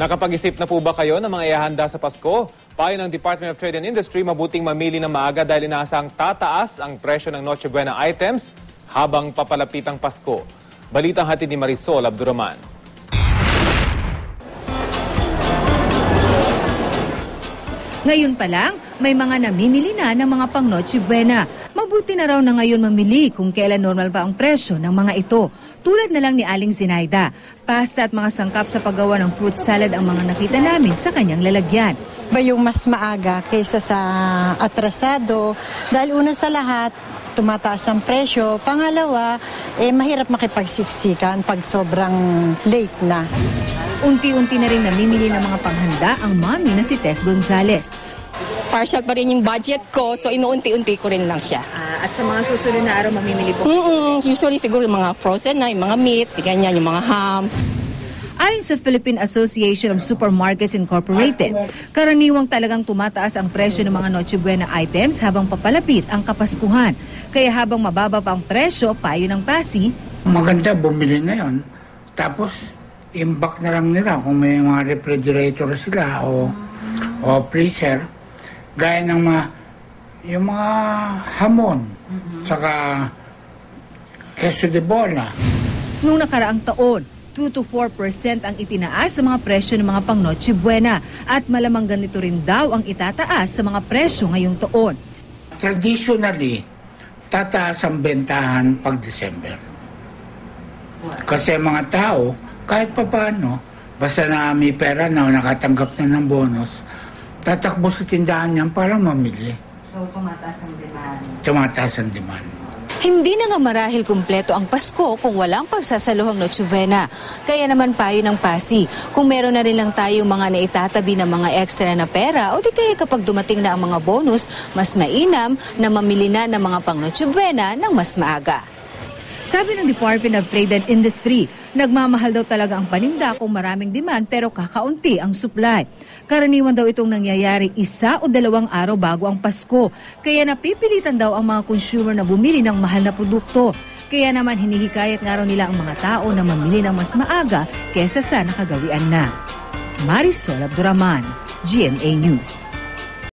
Nakapag-isip na po ba kayo ng mga ihahanda sa Pasko? Payo ng Department of Trade and Industry, mabuting mamili ng maaga dahil inaasang tataas ang presyo ng Noche Buena items habang papalapit ang Pasko. Balitang hatid ni Marisol Abduraman. Ngayon pa lang, may mga namimili na ng mga pang Noche Buena. Mabuti na raw na ngayon mamili kung kailan normal pa ang presyo ng mga ito. Tulad na lang ni Aling Zinaida, pasta at mga sangkap sa paggawa ng fruit salad ang mga nakita namin sa kanyang lalagyan. Ba yung mas maaga kaysa sa atrasado dahil una sa lahat, tumataas ang presyo. Pangalawa, mahirap makipagsiksikan pag sobrang late na. Unti-unti na rin namimili ng mga panghanda ang mami na si Tess Gonzales. Partial pa rin yung budget ko, so inuunti-unti ko rin lang siya. At sa mga susunod na araw mamimili po? Usually siguro yung mga frozen na, yung mga meats, ganyan, yung mga ham. Ayon sa Philippine Association of Supermarkets Incorporated, karaniwang talagang tumataas ang presyo ng mga Noche Buena items habang papalapit ang Kapaskuhan. Kaya habang mababa pa ang presyo, payo ng PASI, maganda bumili na yon. Tapos, imbak na lang nila kung may mga refrigerator sila o freezer. Gaya ng yung mga hamon, saka queso de bola. Noong nakaraang taon, 2 to 4% ang itinaas sa mga presyo ng mga pang Noche Buena at malamang ganito rin daw ang itataas sa mga presyo ngayong taon. Traditionally, tataas ang bentahan pag December. Kasi mga tao, kahit pa paano, basta na may pera na nakatanggap na ng bonus, tatakbo sa tindahan niyan para mamili. So tumataas ang demand. Tumataas ang demand. Hindi na nga marahil kumpleto ang Pasko kung walang pagsasaluhang Noche Buena. Kaya naman payo ng PASI, kung meron na rin lang tayong mga naitatabi na mga extra na pera o di kaya kapag dumating na ang mga bonus, mas mainam na mamili na ng mga pang Noche Buena ng mas maaga. Sabi ng Department of Trade and Industry, nagmamahal daw talaga ang paninda kung maraming demand pero kakaunti ang supply. Karaniwan daw itong nangyayari 1 o 2 araw bago ang Pasko. Kaya napipilitan daw ang mga consumer na bumili ng mahal na produkto. Kaya naman hinihikayat nga raw nila ang mga tao na mamili ng mas maaga kesa sa nakagawian na. Marisol Abduraman, GMA News.